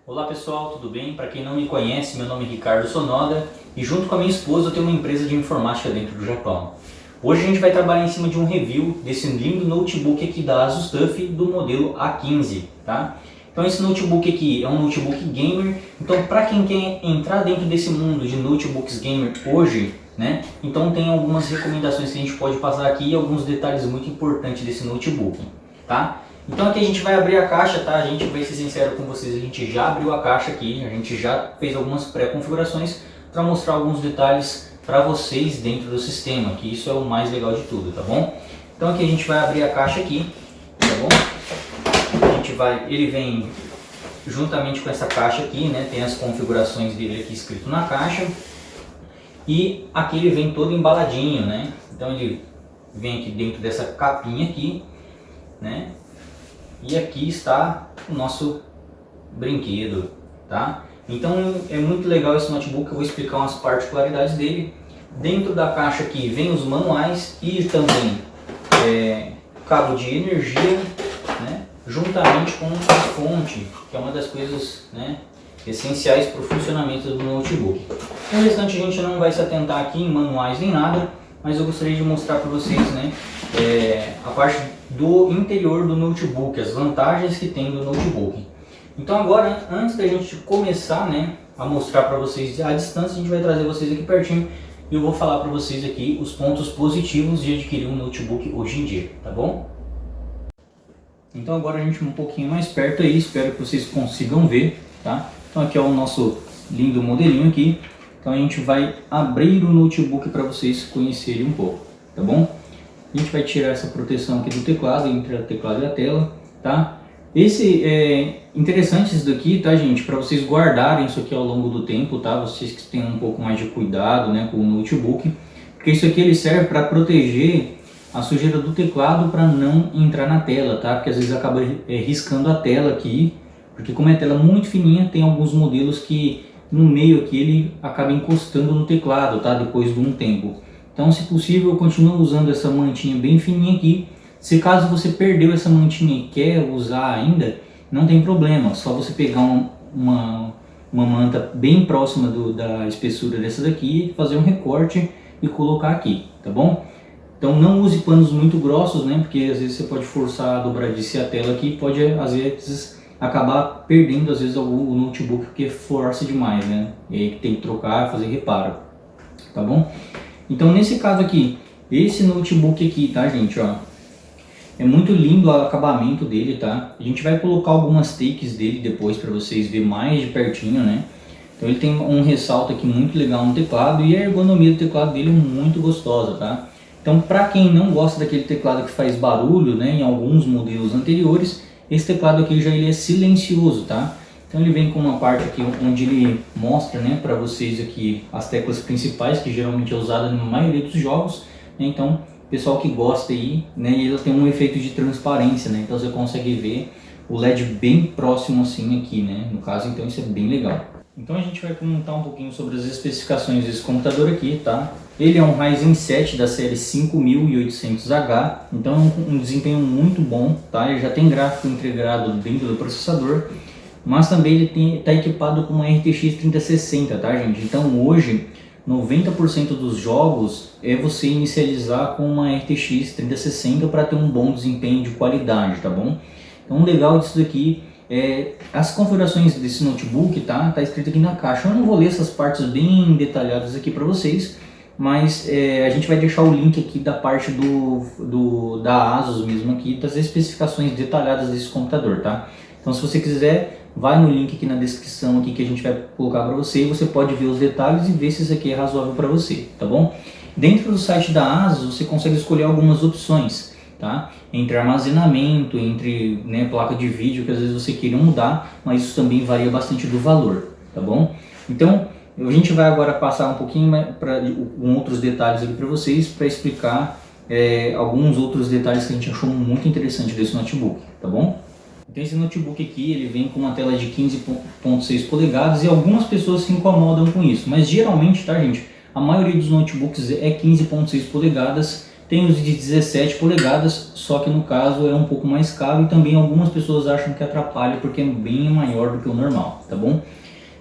Olá pessoal, tudo bem? Para quem não me conhece, meu nome é Ricardo Sonoda e junto com a minha esposa eu tenho uma empresa de informática dentro do Japão. Hoje a gente vai trabalhar em cima de um review desse lindo notebook aqui da Asus TUF do modelo A15, tá? Então esse notebook aqui é um notebook gamer, então para quem quer entrar dentro desse mundo de notebooks gamer hoje, né? Então tem algumas recomendações que a gente pode passar aqui e alguns detalhes muito importantes desse notebook, tá? Então aqui a gente vai abrir a caixa, tá? A gente vai ser sincero com vocês, a gente já abriu a caixa aqui, a gente já fez algumas pré-configurações para mostrar alguns detalhes para vocês dentro do sistema, que isso é o mais legal de tudo, tá bom? Então aqui a gente vai abrir a caixa aqui, tá bom? Ele vem juntamente com essa caixa aqui, né? Tem as configurações dele aqui escrito na caixa e aqui ele vem todo embaladinho, né? Então ele vem aqui dentro dessa capinha aqui, né? E aqui está o nosso brinquedo, tá? Então é muito legal esse notebook, eu vou explicar umas particularidades dele. Dentro da caixa aqui vem os manuais e também cabo de energia, né? Juntamente com a fonte, que é uma das coisas, né, essenciais para o funcionamento do notebook. O restante a gente não vai se atentar aqui em manuais nem nada, mas eu gostaria de mostrar para vocês, né, a parte do interior do notebook, as vantagens que tem do notebook. Então agora, antes da gente começar, né, a mostrar para vocês à distância, a gente vai trazer vocês aqui pertinho e eu vou falar para vocês aqui os pontos positivos de adquirir um notebook hoje em dia, tá bom? Então agora a gente um pouquinho mais perto aí, espero que vocês consigam ver, tá? Então aqui é o nosso lindo modelinho aqui. Então a gente vai abrir o notebook para vocês conhecerem um pouco, tá bom? A gente vai tirar essa proteção aqui do teclado, entre o teclado e a tela, tá? Esse é interessante isso daqui, tá, gente? Para vocês guardarem isso aqui ao longo do tempo, tá? Vocês que tenham um pouco mais de cuidado, né, com o notebook, porque isso aqui ele serve para proteger a sujeira do teclado para não entrar na tela, tá? Porque às vezes acaba riscando a tela aqui, porque como é tela muito fininha, tem alguns modelos que no meio aqui ele acaba encostando no teclado, tá? Depois de um tempo. Então, se possível, continue usando essa mantinha bem fininha aqui. Se caso você perdeu essa mantinha e quer usar ainda, não tem problema. Só você pegar uma manta bem próxima da espessura dessa daqui, fazer um recorte e colocar aqui, tá bom? Então não use panos muito grossos, né? Porque às vezes você pode forçar a dobradiça a tela aqui, pode às vezes acabar perdendo às vezes o notebook porque força demais, né? E aí tem que trocar, fazer reparo, tá bom? Então nesse caso aqui, esse notebook aqui, tá, gente, ó, é muito lindo o acabamento dele, tá? A gente vai colocar algumas takes dele depois para vocês verem mais de pertinho, né? Então ele tem um ressalto aqui muito legal no teclado e a ergonomia do teclado dele é muito gostosa, tá? Então para quem não gosta daquele teclado que faz barulho, né, em alguns modelos anteriores, esse teclado aqui ele é silencioso, tá? Então ele vem com uma parte aqui onde ele mostra, né, para vocês aqui as teclas principais, que geralmente é usada na maioria dos jogos, né? Então pessoal que gosta aí, né, ele tem um efeito de transparência, né? Então você consegue ver o LED bem próximo assim aqui, né? No caso, então isso é bem legal. Então a gente vai comentar um pouquinho sobre as especificações desse computador aqui, tá? Ele é um Ryzen 7 da série 5800H, então é um desempenho muito bom, tá? Ele já tem gráfico integrado dentro do processador, mas também ele está equipado com uma RTX 3060, tá, gente? Então hoje 90% dos jogos é você inicializar com uma RTX 3060 para ter um bom desempenho de qualidade, tá bom? Então o legal disso daqui é as configurações desse notebook, tá escrito aqui na caixa. Eu não vou ler essas partes bem detalhadas aqui para vocês, mas a gente vai deixar o link aqui da parte da Asus mesmo aqui, das especificações detalhadas desse computador, tá? Então se você quiser, vai no link aqui na descrição aqui que a gente vai colocar para você e você pode ver os detalhes e ver se isso aqui é razoável para você, tá bom? Dentro do site da Asus você consegue escolher algumas opções, tá? Entre armazenamento, entre, né, placa de vídeo, que às vezes você queira mudar, mas isso também varia bastante do valor, tá bom? Então a gente vai agora passar um pouquinho com outros detalhes aqui para vocês, para explicar alguns outros detalhes que a gente achou muito interessante desse notebook, tá bom? Então esse notebook aqui, ele vem com uma tela de 15.6 polegadas e algumas pessoas se incomodam com isso, mas geralmente, tá, gente, a maioria dos notebooks é 15.6 polegadas, Tem os de 17 polegadas, só que no caso é um pouco mais caro e também algumas pessoas acham que atrapalha porque é bem maior do que o normal, tá bom?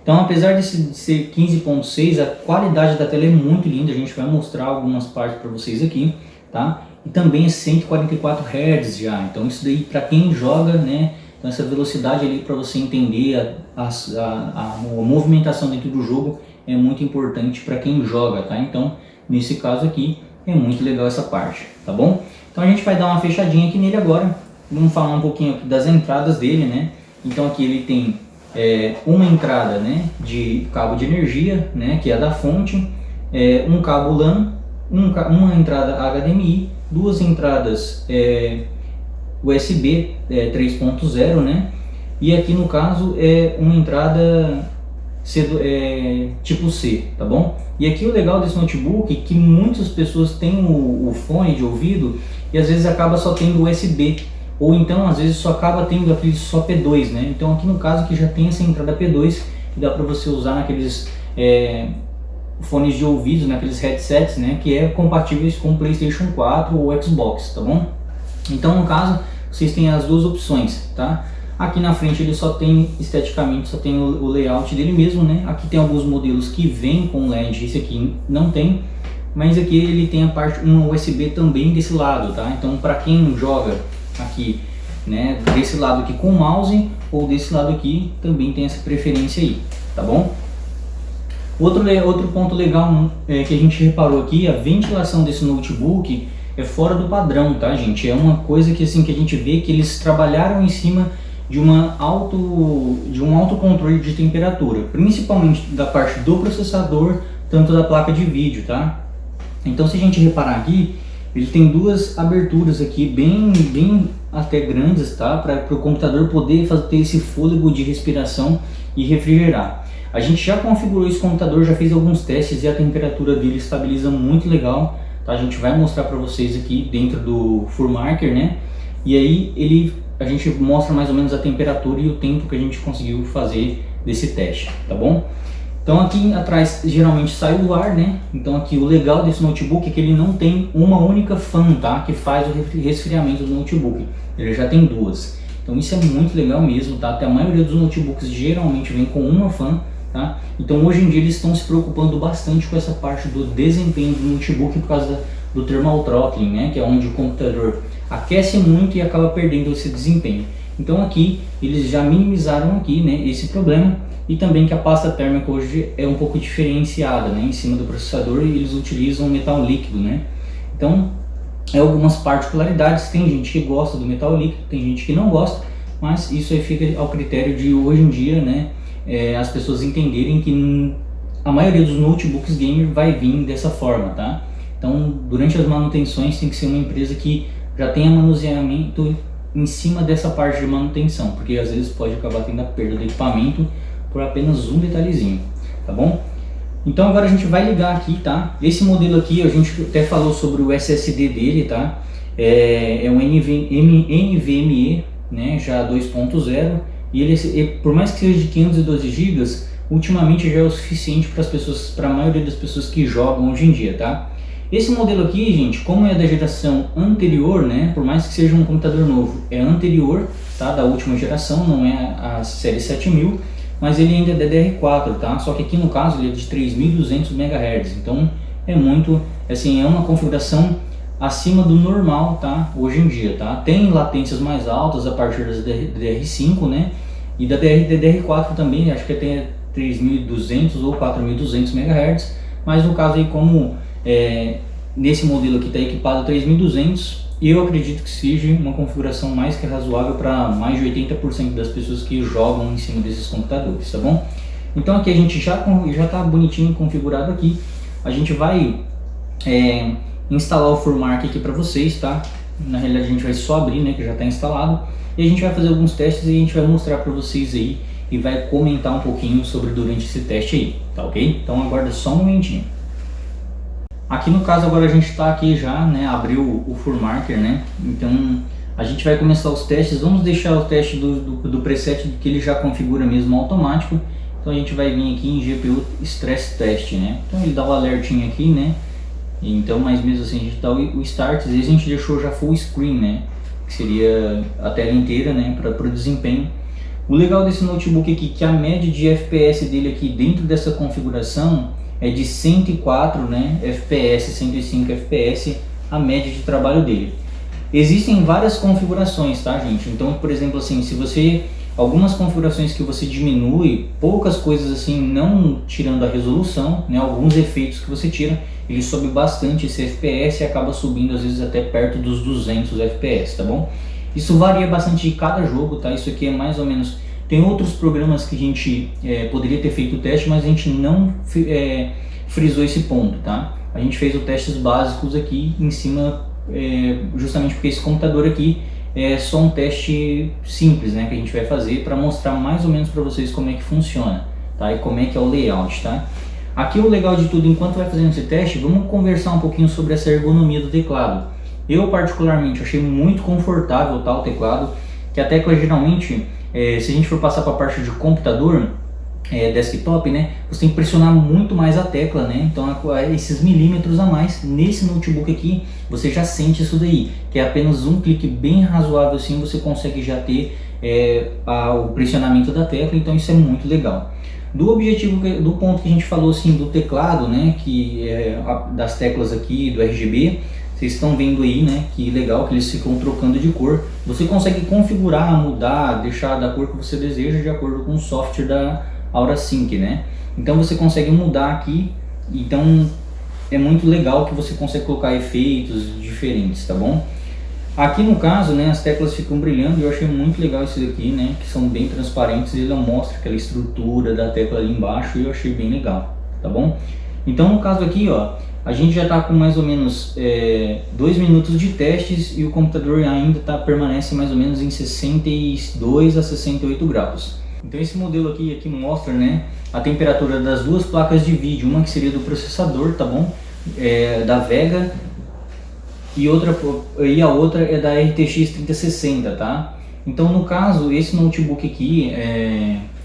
Então, apesar de ser 15.6, a qualidade da tela é muito linda, a gente vai mostrar algumas partes para vocês aqui, tá? E também é 144 Hz já, então isso daí para quem joga, né? Então essa velocidade ali para você entender a movimentação dentro do jogo é muito importante para quem joga, tá? Então, nesse caso aqui, é muito legal essa parte, tá bom? Então a gente vai dar uma fechadinha aqui nele agora, vamos falar um pouquinho aqui das entradas dele, né? Então aqui ele tem uma entrada, né, de cabo de energia, né, que é da fonte, um cabo LAN, uma entrada HDMI, duas entradas USB 3.0, né, e aqui no caso é uma entrada tipo C, tá bom? E aqui o legal desse notebook é que muitas pessoas têm o fone de ouvido e às vezes acaba só tendo USB, ou então às vezes só acaba tendo aquele só P2, né? Então aqui no caso que já tem essa entrada P2 que dá para você usar naqueles fones de ouvido, naqueles headsets, né? Que é compatíveis com PlayStation 4 ou Xbox, tá bom? Então no caso vocês têm as duas opções, tá? Aqui na frente ele só tem, esteticamente, só tem o layout dele mesmo, né? Aqui tem alguns modelos que vêm com LED, esse aqui não tem, mas aqui ele tem a parte, um USB também desse lado, tá? Então para quem joga aqui, né, desse lado aqui com mouse ou desse lado aqui, também tem essa preferência aí, tá bom? Outro ponto legal que a gente reparou aqui, a ventilação desse notebook é fora do padrão, tá, gente? É uma coisa que, assim, que a gente vê que eles trabalharam em cima de um autocontrole de temperatura, principalmente da parte do processador, tanto da placa de vídeo, tá? Então, se a gente reparar aqui, ele tem duas aberturas aqui bem até grandes, tá? Para o computador poder ter esse fôlego de respiração e refrigerar. A gente já configurou esse computador, já fez alguns testes e a temperatura dele estabiliza muito legal, tá? A gente vai mostrar para vocês aqui dentro do FurMarker, né? E aí a gente mostra mais ou menos a temperatura e o tempo que a gente conseguiu fazer desse teste, tá bom? Então aqui atrás geralmente sai o ar, né? Então aqui o legal desse notebook é que ele não tem uma única fan, tá? Que faz o resfriamento do notebook. Ele já tem duas. Então isso é muito legal mesmo, tá? Até a maioria dos notebooks geralmente vem com uma fan, tá? Então hoje em dia eles estão se preocupando bastante com essa parte do desempenho do notebook por causa do thermal throttling, né? Que é onde o computador aquece muito e acaba perdendo esse desempenho. Então aqui eles já minimizaram aqui, né, esse problema, e também que a pasta térmica hoje é um pouco diferenciada, né, em cima do processador, e eles utilizam metal líquido, né. Então algumas particularidades, tem gente que gosta do metal líquido, tem gente que não gosta, mas isso aí fica ao critério de hoje em dia, né, as pessoas entenderem que a maioria dos notebooks gamer vai vir dessa forma, tá. Então durante as manutenções tem que ser uma empresa que já tenha manuseamento em cima dessa parte de manutenção, porque às vezes pode acabar tendo a perda do equipamento por apenas um detalhezinho, tá bom? Então agora a gente vai ligar aqui, tá? Esse modelo aqui a gente até falou sobre o SSD dele, tá? É um NVMe, né? Já 2.0, e ele, por mais que seja de 512 GB, ultimamente já é o suficiente para as pessoas, para a maioria das pessoas que jogam hoje em dia, tá? Esse modelo aqui, gente, como é da geração anterior, né, por mais que seja um computador novo, é anterior, tá, da última geração, não é a série 7000, mas ele ainda é DDR4, tá, só que aqui no caso ele é de 3200 MHz, então é muito, assim, é uma configuração acima do normal, tá, hoje em dia, tá, tem latências mais altas a partir das DDR5, né, e da DDR4 também, acho que tem 3200 ou 4200 MHz, mas no caso aí como nesse modelo aqui está equipado 3200, e eu acredito que seja uma configuração mais que razoável para mais de 80% das pessoas que jogam em cima desses computadores, tá bom? Então aqui a gente já está bonitinho configurado aqui, a gente vai instalar o FurMark aqui para vocês, tá? Na realidade a gente vai só abrir, né, que já está instalado, e a gente vai fazer alguns testes e a gente vai mostrar para vocês aí e vai comentar um pouquinho sobre durante esse teste aí, tá ok? Então aguarda só um momentinho. Aqui no caso agora a gente está aqui já, né, abriu o FurMarker, né, então a gente vai começar os testes, vamos deixar o teste do preset que ele já configura mesmo automático, então a gente vai vir aqui em GPU Stress Test, né, então ele dá o alertinho aqui, né, Então, mas mesmo assim a gente dá o Start, às vezes a gente deixou já full screen, né? Que seria a tela inteira, né? Para o desempenho. O legal desse notebook aqui é que a média de FPS dele aqui dentro dessa configuração é de 104, né? FPS, 105 FPS, a média de trabalho dele. Existem várias configurações, tá, gente? Então, por exemplo, assim, se você algumas configurações que você diminui, poucas coisas assim, não tirando a resolução, né? Alguns efeitos que você tira, ele sobe bastante esse FPS e acaba subindo às vezes até perto dos 200 FPS, tá bom? Isso varia bastante de cada jogo, tá? Isso aqui é mais ou menos... Tem outros programas que a gente poderia ter feito o teste, mas a gente não frisou esse ponto, tá? A gente fez os testes básicos aqui em cima, justamente porque esse computador aqui é só um teste simples, né? Que a gente vai fazer para mostrar mais ou menos para vocês como é que funciona, tá? E como é que é o layout, tá? Aqui o legal de tudo, enquanto vai fazendo esse teste, vamos conversar um pouquinho sobre essa ergonomia do teclado. Eu particularmente achei muito confortável, tá, o teclado, que a tecla geralmente, se a gente for passar para a parte de computador, desktop, né, você tem que pressionar muito mais a tecla, né, então esses milímetros a mais. Nesse notebook aqui, você já sente isso daí, que é apenas um clique bem razoável assim, você consegue já ter o pressionamento da tecla, então isso é muito legal. Do objetivo, do ponto que a gente falou assim, do teclado, né, que das teclas aqui, do RGB, vocês estão vendo aí, né, que legal que eles ficam trocando de cor. Você consegue configurar, mudar, deixar da cor que você deseja de acordo com o software da AuraSync, né. Então você consegue mudar aqui, então é muito legal que você consegue colocar efeitos diferentes, tá bom? Aqui no caso, né, as teclas ficam brilhando e eu achei muito legal isso daqui, né, que são bem transparentes, ele mostra aquela estrutura da tecla ali embaixo e eu achei bem legal, tá bom? Então no caso aqui, ó, a gente já está com mais ou menos 2 minutos de testes e o computador ainda permanece mais ou menos em 62 a 68 graus. Então esse modelo aqui mostra, né, a temperatura das duas placas de vídeo, uma que seria do processador, tá bom? Da Vega, e a outra é da RTX 3060, tá? Então no caso, esse notebook aqui,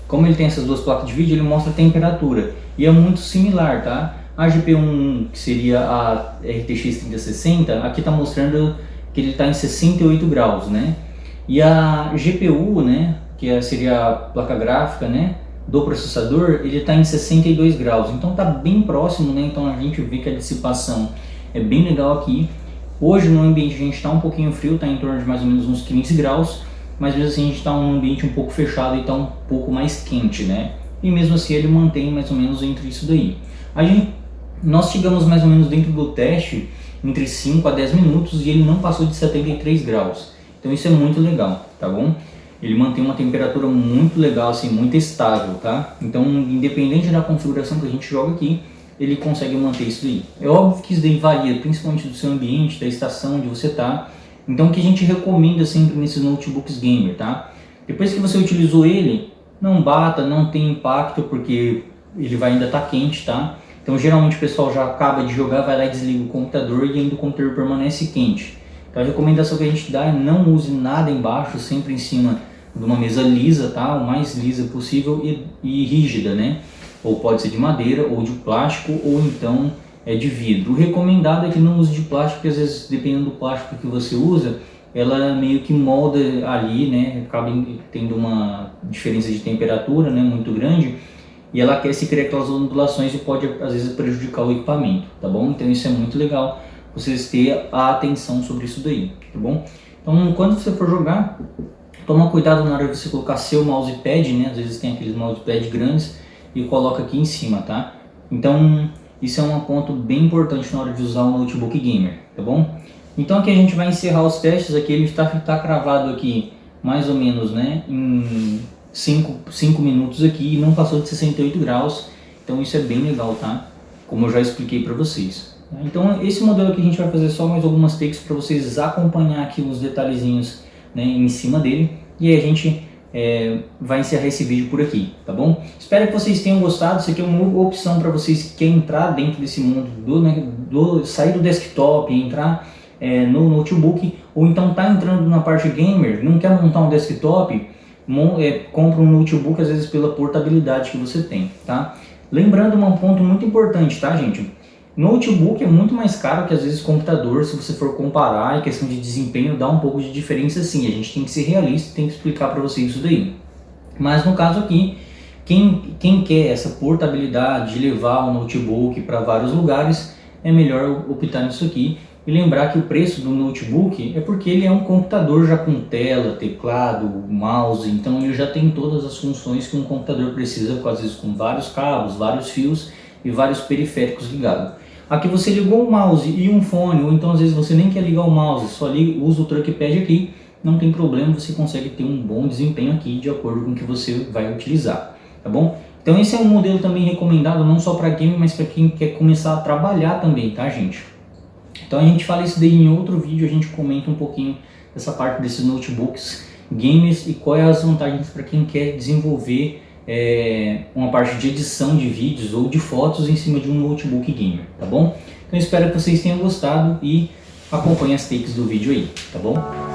como ele tem essas duas placas de vídeo, ele mostra a temperatura e é muito similar, tá? A GPU, que seria a RTX 3060, aqui está mostrando que ele está em 68 graus, né? E a GPU, né, que seria a placa gráfica, né, do processador, ele está em 62 graus, então está bem próximo, né? Então a gente vê que a dissipação é bem legal aqui. Hoje no ambiente a gente está um pouquinho frio, está em torno de mais ou menos uns 15 graus, mas mesmo assim a gente está num ambiente um pouco fechado e está um pouco mais quente, né? E mesmo assim ele mantém mais ou menos entre isso daí. Nós chegamos mais ou menos dentro do teste entre 5 a 10 minutos e ele não passou de 73 graus. Então isso é muito legal, tá bom? Ele mantém uma temperatura muito legal, assim, muito estável, tá? Então independente da configuração que a gente joga aqui, ele consegue manter isso daí. É óbvio que isso daí varia, principalmente do seu ambiente, da estação onde você está. Então o que a gente recomenda sempre nesses notebooks gamer, tá? Depois que você utilizou ele, não bata, não tem impacto, porque ele vai ainda estar quente, tá? Então geralmente o pessoal já acaba de jogar, vai lá e desliga o computador e ainda o computador permanece quente. Então a recomendação que a gente dá é não use nada embaixo, sempre em cima de uma mesa lisa, tá? O mais lisa possível e rígida, né? Ou pode ser de madeira, ou de plástico, ou então de vidro. O recomendado é que não use de plástico, porque às vezes, dependendo do plástico que você usa, ela meio que molda ali, né? Acaba tendo uma diferença de temperatura, né, muito grande, e ela quer se criar aquelas ondulações e pode às vezes prejudicar o equipamento, tá bom? Então isso é muito legal, vocês terem a atenção sobre isso daí, tá bom? Então quando você for jogar, toma cuidado na hora de você colocar seu mousepad, né? Às vezes tem aqueles mousepad grandes, e coloca aqui em cima, tá? Então isso é um ponto bem importante na hora de usar o notebook gamer, tá bom? Então aqui a gente vai encerrar os testes. Aqui ele está cravado aqui mais ou menos, né, em 5 minutos aqui e não passou de 68 graus, então isso é bem legal, tá? Como eu já expliquei para vocês. Então esse modelo aqui a gente vai fazer só mais algumas takes para vocês acompanhar aqui os detalhezinhos, né, em cima dele, e aí a gente vai encerrar esse vídeo por aqui, tá bom? Espero que vocês tenham gostado. Isso aqui é uma opção para vocês que querem entrar dentro desse mundo, sair do desktop e entrar no notebook, ou então tá entrando na parte gamer, não quer montar um desktop, compra um notebook às vezes pela portabilidade que você tem, tá? Lembrando um ponto muito importante, tá, gente? Notebook é muito mais caro que às vezes computador, se você for comparar, em questão de desempenho dá um pouco de diferença sim, a gente tem que ser realista, tem que explicar para vocês isso daí. Mas no caso aqui, quem quer essa portabilidade de levar o notebook para vários lugares, é melhor optar nisso aqui. E lembrar que o preço do notebook é porque ele é um computador já com tela, teclado, mouse, então ele já tem todas as funções que um computador precisa, às vezes com vários cabos, vários fios e vários periféricos ligados. Aqui você ligou o mouse e um fone, ou então às vezes você nem quer ligar o mouse, só usa o trackpad aqui, não tem problema, você consegue ter um bom desempenho aqui de acordo com o que você vai utilizar, tá bom? Então esse é um modelo também recomendado não só para game, mas para quem quer começar a trabalhar também, tá gente? Então a gente fala isso daí em outro vídeo, a gente comenta um pouquinho dessa parte desses notebooks gamers e quais as vantagens para quem quer desenvolver uma parte de edição de vídeos ou de fotos em cima de um notebook gamer, tá bom? Então espero que vocês tenham gostado e acompanhem as takes do vídeo aí, tá bom?